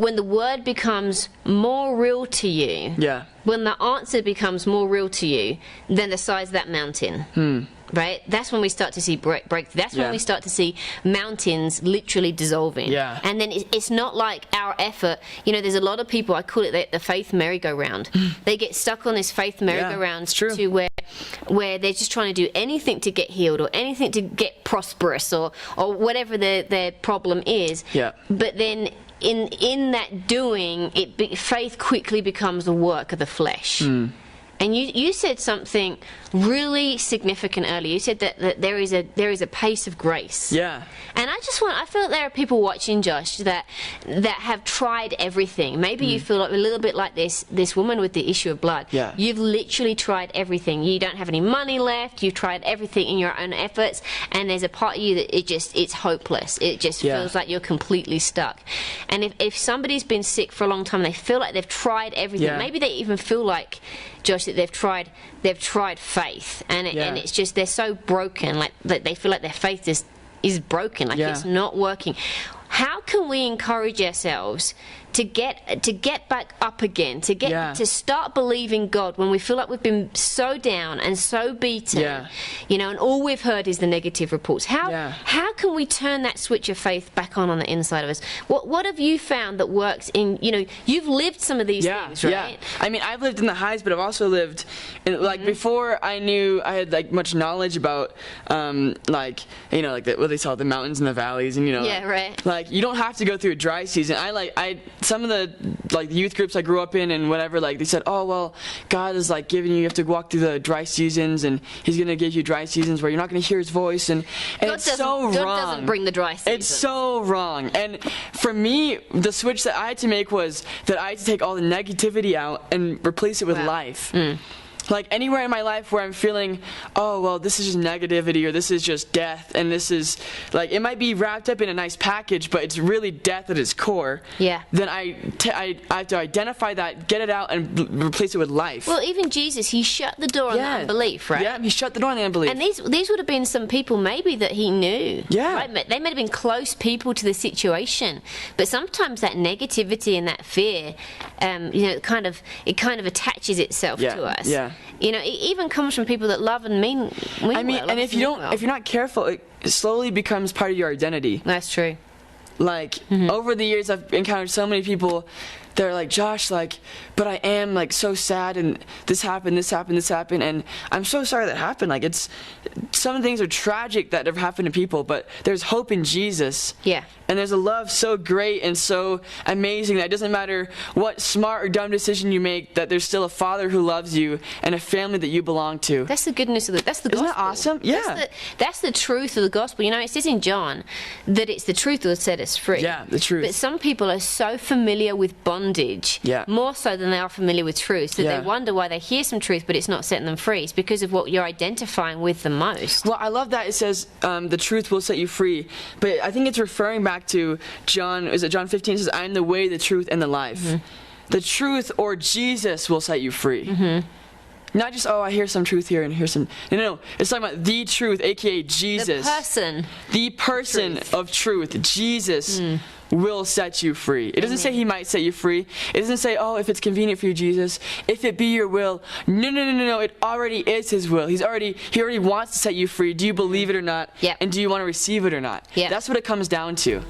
when the word becomes more real to you, Yeah. when the answer becomes more real to you than the size of that mountain, right? That's when we start to see break. That's when we start to see mountains literally dissolving. Yeah. And then it's not like our effort. You know, there's a lot of people, I call it the faith merry-go-round. They get stuck on this faith merry-go-round to where they're just trying to do anything to get healed or anything to get prosperous or whatever their problem is. Yeah. But then in that doing, faith quickly becomes a work of the flesh. And you said something really significant earlier. You said that there is a pace of grace. Yeah. And I feel like there are people watching, Josh, that have tried everything. Maybe you feel like a little bit like this woman with the issue of blood. Yeah. You've literally tried everything. You don't have any money left. You've tried everything in your own efforts, and there's a part of you that it's hopeless. It just feels like you're completely stuck. And if somebody's been sick for a long time, they feel like they've tried everything. Maybe they even feel like, Josh, that they've tried faith, and it's just they're so broken, like that they feel like their faith is broken, like it's not working. How can we encourage ourselves to get back up again, to start believing God when we feel like we've been so down and so beaten, you know, and all we've heard is the negative reports? How can we turn that switch of faith back on the inside of us? What have you found that works in, you know, you've lived some of these things, right? Yeah. I mean, I've lived in the highs, but I've also lived in, like, before I knew I had like much knowledge about like, you know, like what they call the mountains and the valleys, and you know, like you don't have to go through a dry season. Some of the like youth groups I grew up in and whatever, like they said, oh well, God is like giving you have to walk through the dry seasons, and He's gonna give you dry seasons where you're not gonna hear His voice, and it's so wrong. God doesn't bring the dry season. It's so wrong. And for me, the switch that I had to make was that I had to take all the negativity out and replace it with life. Like anywhere in my life where I'm feeling, oh well, this is just negativity, or this is just death, and this is like, it might be wrapped up in a nice package, but it's really death at its core. Then I have to identify that, get it out, and replace it with life. Well, even Jesus, He shut the door on the unbelief, right? Yeah, He shut the door on the unbelief. And these would have been some people maybe that He knew. Right? They may have been close people to the situation, but sometimes that negativity and that fear, you know, it kind of attaches itself to us. You know, it even comes from people that love and mean well. I mean, and if you're not careful, it slowly becomes part of your identity. That's true. Like over the years, I've encountered so many people. They're like, Josh, like, but I am like so sad, and this happened, and I'm so sorry that happened. Like, it's some things are tragic that have happened to people, but there's hope in Jesus. And there's a love so great and so amazing that it doesn't matter what smart or dumb decision you make, that there's still a Father who loves you and a family that you belong to. That's the goodness of that's the gospel. Isn't that awesome? Yeah. That's the truth of the gospel. You know, it says in John that it's the truth that will set us free. Yeah, the truth. But some people are so familiar with bondage, more so than they are familiar with truth, that they wonder why they hear some truth but it's not setting them free. It's because of what you're identifying with the most. Well, I love that it says the truth will set you free, but I think it's referring back to John 15? It says, I am the way, the truth, and the life. The truth, or Jesus, will set you free. Not just, oh, I hear some truth here and hear some... No. It's talking about the truth, a.k.a. Jesus. The person of truth. Jesus will set you free. It doesn't say He might set you free. It doesn't say, oh, if it's convenient for you, Jesus, if it be your will. No. It already is His will. He already wants to set you free. Do you believe it or not? And do you want to receive it or not? That's what it comes down to.